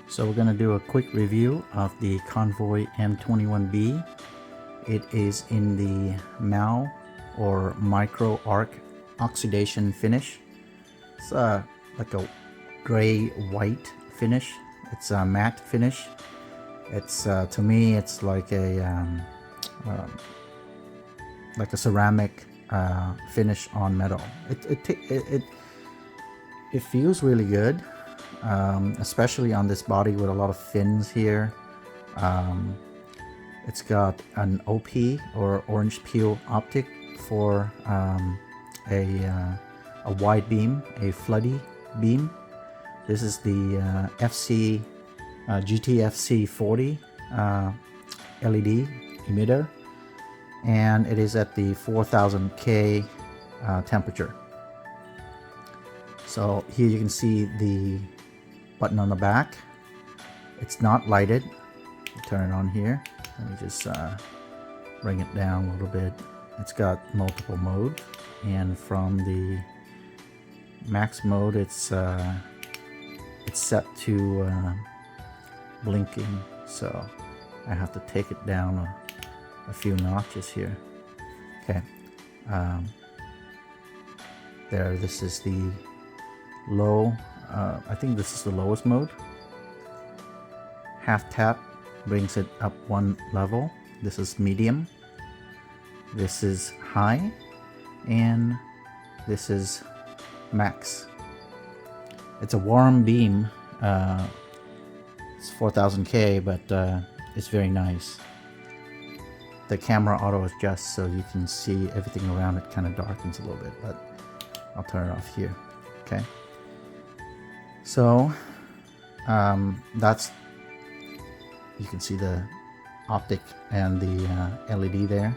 So we're going to do a quick review of the Convoy M21B. It is in the MAO or Micro Arc Oxidation finish. It's like a gray white finish. It's a matte finish. It's to me it's like a ceramic finish on metal. It feels really good, especially on this body with a lot of fins here. It's got an OP or orange peel optic for a wide beam, a floody beam. This is the GT-FC40 LED emitter, and it is at the 4000K temperature. So here you can see the button on the back. It's not lighted. Turn it on here. Let me just bring it down a little bit. It's got multiple modes, and from the max mode it's set to blinking, so I have to take it down a few notches here. Okay, there, this is the low. I think this is the lowest mode. Half tap brings it up one level. This is medium, this is high, and this is max. It's a warm beam. It's 4000K, but it's very nice. The camera auto adjusts so you can see everything around it. Kind of darkens a little bit, but I'll turn it off here. Okay, so that's, you can see the optic and the LED there.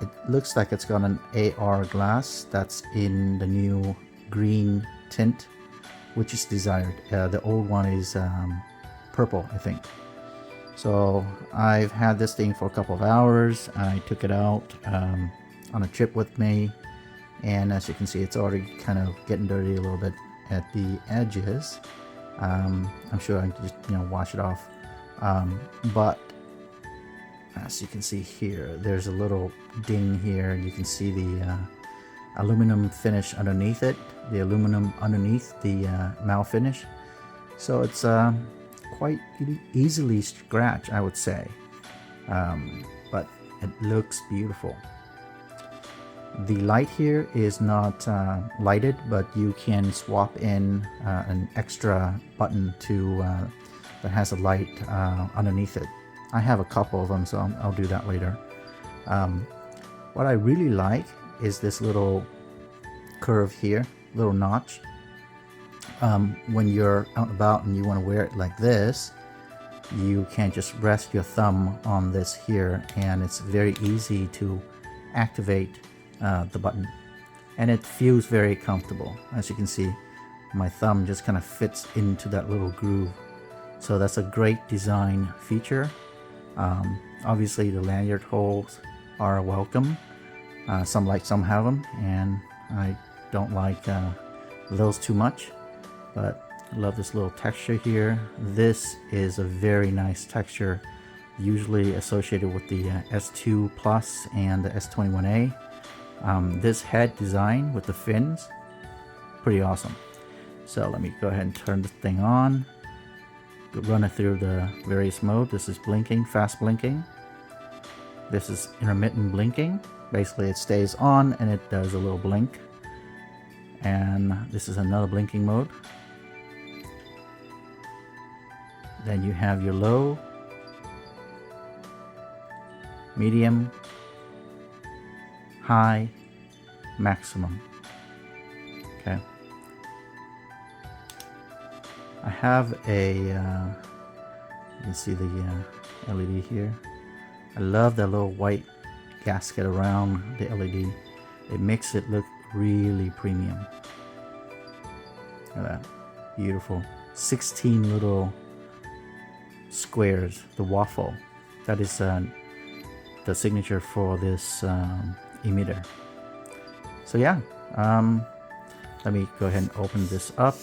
It looks like it's got an AR glass that's in the new green tint, which is desired. The old one is purple, I think. So I've had this thing for a couple of hours. I took it out on a trip with me, and as you can see, it's already kind of getting dirty a little bit at the edges. I'm sure I can just wash it off, but as you can see here, there's a little ding here, and you can see the aluminum finish underneath it, the aluminum underneath the MAO finish. So it's quite easily scratched, I would say, but it looks beautiful. The light here is not lighted, but you can swap in an extra button to that has a light underneath it. I have a couple of them, so I'll do that later. What I really like is this little curve here, little notch. When you're out and about and you want to wear it like this, you can just rest your thumb on this here, and it's very easy to activate the button, and it feels very comfortable. As you can see, my thumb just kind of fits into that little groove, so that's a great design feature. Obviously the lanyard holes are welcome. Some have them, and I don't like those too much, but I love this little texture here. This is a very nice texture, usually associated with the S2 Plus and the S21A. This head design with the fins, pretty awesome. So let me go ahead and turn this thing on, run it through the various modes. This is blinking, fast blinking. This is intermittent blinking. Basically it stays on and it does a little blink. And this is another blinking mode. Then you have your low, medium, high, maximum. Okay. I have a, you can see the LED here. I love that little white gasket around the LED. It makes it look really premium. Look at that, beautiful. 16 little squares, the waffle. That is the signature for this emitter. So yeah, let me go ahead and open this up.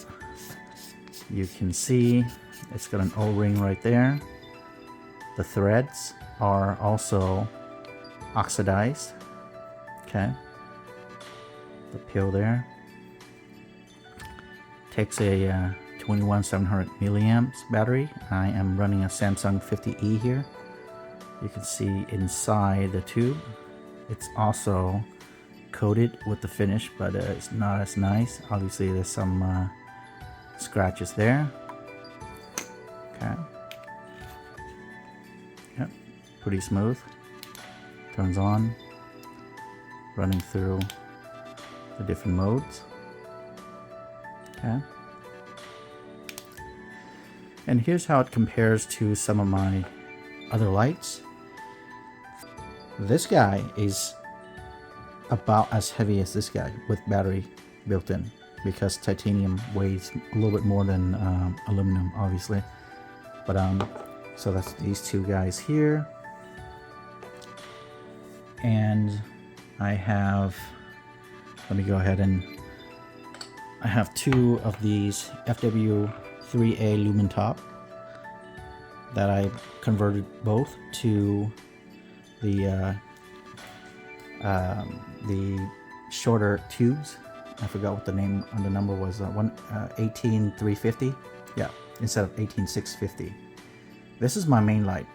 You can see It's got an O-ring right there. The threads are also oxidized. Okay. The pill there takes a 21700 milliamps battery. I am running a Samsung 50E here. You can see inside the tube, it's also coated with the finish, but it's not as nice. Obviously there's some scratches there. Okay. Yep, pretty smooth. Turns on, running through the different modes. Okay. And here's how it compares to some of my other lights. This guy is about as heavy as this guy with battery built in, because titanium weighs a little bit more than aluminum, obviously. But so that's these two guys here. And I have, let me go ahead and I have two of these FW3A lumen top that I converted both to the shorter tubes. I forgot what the name on the number was. 18350. Yeah, instead of 18650. This is my main light.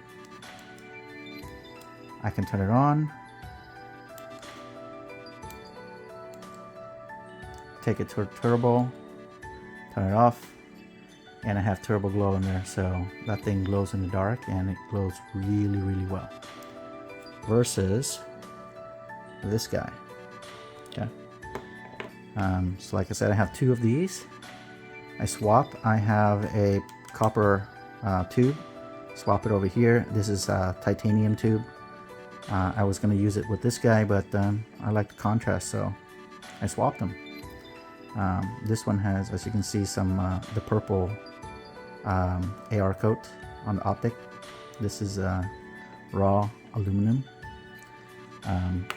I can turn it on, take it to turbo, turn it off, and I have turbo glow in there, so that thing glows in the dark and it glows really, really well. Versus this guy. Okay. So like I said, I have two of these. I swap. I have a copper tube. Swap it over here. This is a titanium tube. I was going to use it with this guy, but I like the contrast, so I swapped them. This one has, as you can see, some the purple AR coat on the optic. This is raw aluminum.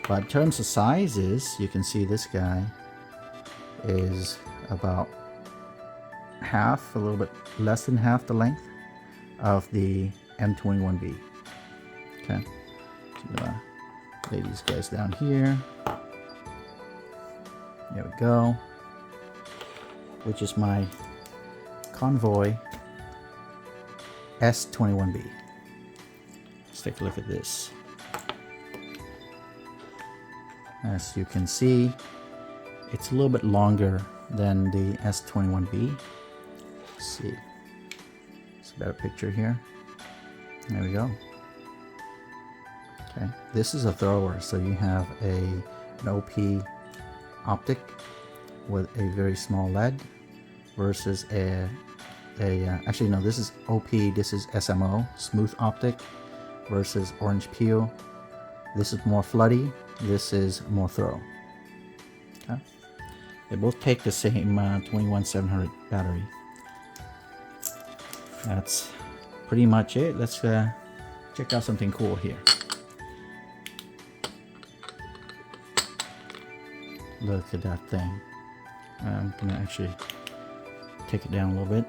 But in terms of sizes, you can see this guy is about half, a little bit less than half the length of the M21B. Okay, so I'm gonna lay these guys down here. There we go. Which is my Convoy S21B. Let's take a look at this. As you can see, it's a little bit longer than the S21B. Let's see. It's a better picture here. There we go. Okay, this is a thrower, so you have an OP optic with a very small LED versus actually no, this is OP, this is SMO, smooth optic, versus orange peel. This is more floody, this is more throw. Okay. They both take the same 21700 battery. That's pretty much it. Let's check out something cool here. Look at that thing. I'm gonna actually take it down a little bit.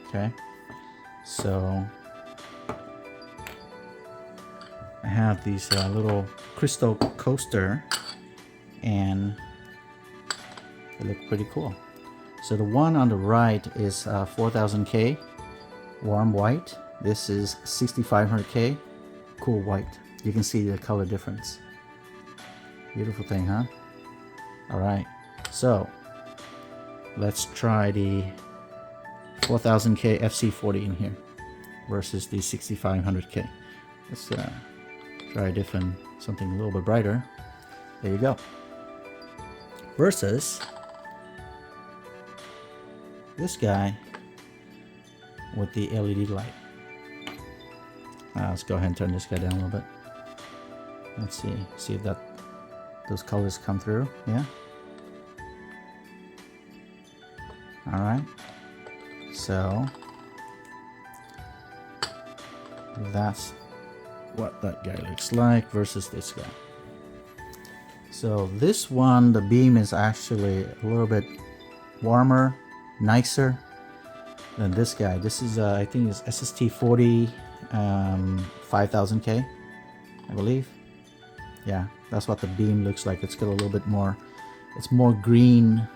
Okay, so I have these little crystal coaster, and they look pretty cool. So the one on the right is 4000K warm white. This is 6500K cool white. You can see the color difference. Beautiful thing, huh? All right, so let's try the 4000K FC40 in here versus the 6500K. Let's try a different, something a little bit brighter. There you go. Versus this guy with the LED light. Let's go ahead and turn this guy down a little bit. Let's see if those colors come through. Yeah. All right. So that's what that guy looks like versus this guy. So this one, the beam is actually a little bit warmer, nicer than this guy. This is I think it's SST40 5000K, I believe. Yeah, that's what the beam looks like. It's got a little bit more, it's more green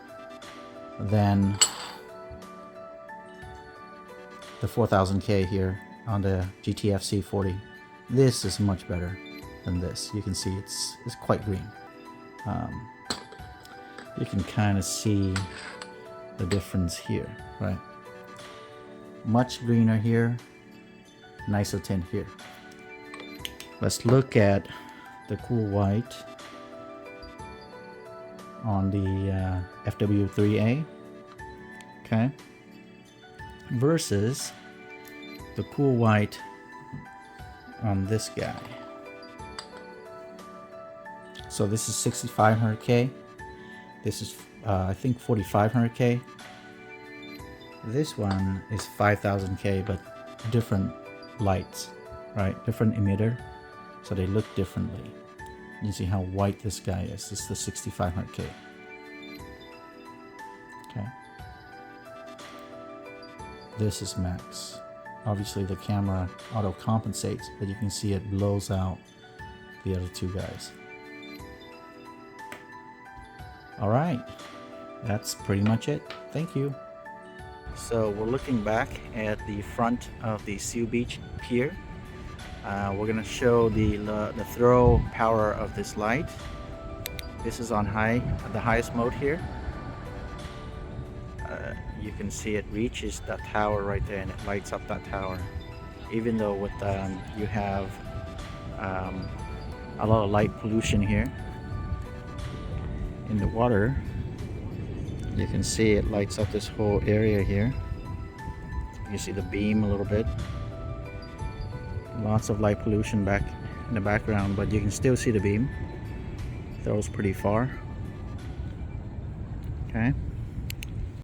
than the 4000K here on the GT-FC40. This is much better than this. You can see it's quite green. You can kind of see the difference here, right? Much greener here, nicer tint here. Let's look at the cool white on the FW3A, okay, versus the cool white on this guy. So this is 6500K. This is I think 4500K. This one is 5000K, but different lights, right? Different emitter, so they look differently. You see how white this guy is. This is the 6500K. Okay. This is max. Obviously the camera auto compensates, but you can see it blows out the other two guys. All right, that's pretty much it. Thank you. So we're looking back at the front of the Seal Beach Pier. We're gonna show the throw power of this light. This is on high, the highest mode here. You can see it reaches that tower right there, and it lights up that tower. Even though with you have a lot of light pollution here in the water, you can see it lights up this whole area here. You see the beam a little bit. Lots of light pollution back in the background, but you can still see the beam. Throws pretty far. Okay.